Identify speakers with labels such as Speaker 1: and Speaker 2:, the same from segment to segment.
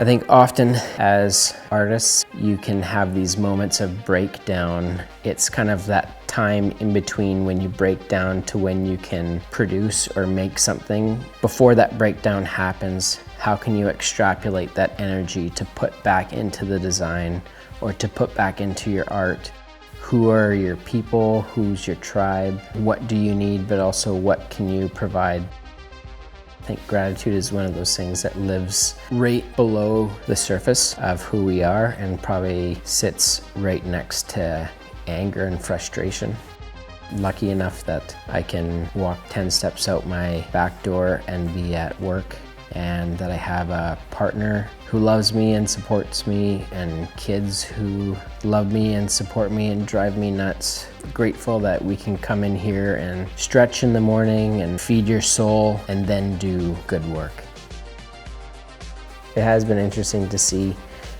Speaker 1: I think often as artists, you can have these moments of breakdown. It's kind of that time in between when you break down to when you can produce or make something. Before that breakdown happens, how can you extrapolate that energy to put back into the design or to put back into your art? Who are your people? Who's your tribe? What do you need, but also what can you provide? I think gratitude is one of those things that lives right below the surface of who we are and probably sits right next to anger and frustration. Lucky enough that I can walk 10 steps out my back door and be at work, and that I have a partner who loves me and supports me, and kids who love me and support me and drive me nuts. Grateful that we can come in here and stretch in the morning and feed your soul and then do good work. It has been interesting to see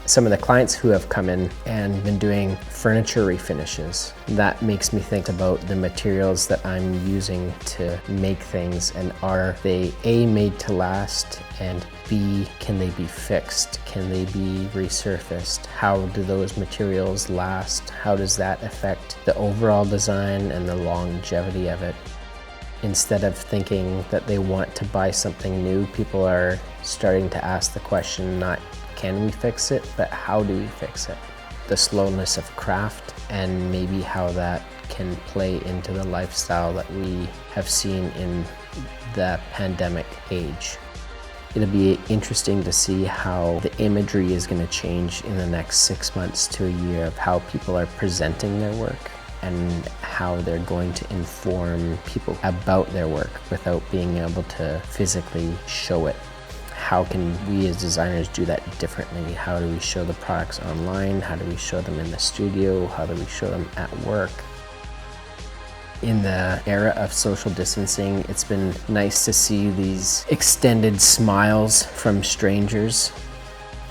Speaker 1: some of the clients who have come in and been doing furniture refinishes. That makes me think about the materials that I'm using to make things, and are they A, made to last, and B, can they be fixed? Can they be resurfaced? How do those materials last? How does that affect the overall design and the longevity of it? Instead of thinking that they want to buy something new, people are starting to ask the question, not can we fix it, but how do we fix it? The slowness of craft, and maybe how that can play into the lifestyle that we have seen in the pandemic age. It'll be interesting to see how the imagery is going to change in the next 6 months to a year of how people are presenting their work and how they're going to inform people about their work without being able to physically show it. How can we as designers do that differently? How do we show the products online? How do we show them in the studio? How do we show them at work? In the era of social distancing, it's been nice to see these extended smiles from strangers.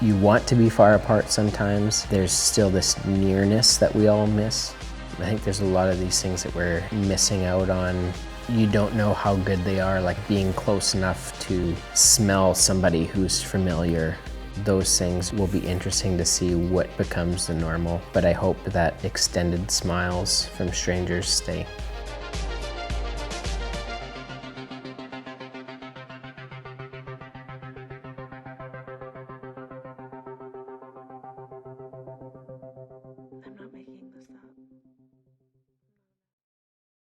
Speaker 1: You want to be far apart sometimes. There's still this nearness that we all miss. I think there's a lot of these things that we're missing out on. You don't know how good they are, like being close enough to smell somebody who's familiar. Those things will be interesting to see what becomes the normal, but I hope that extended smiles from strangers stay.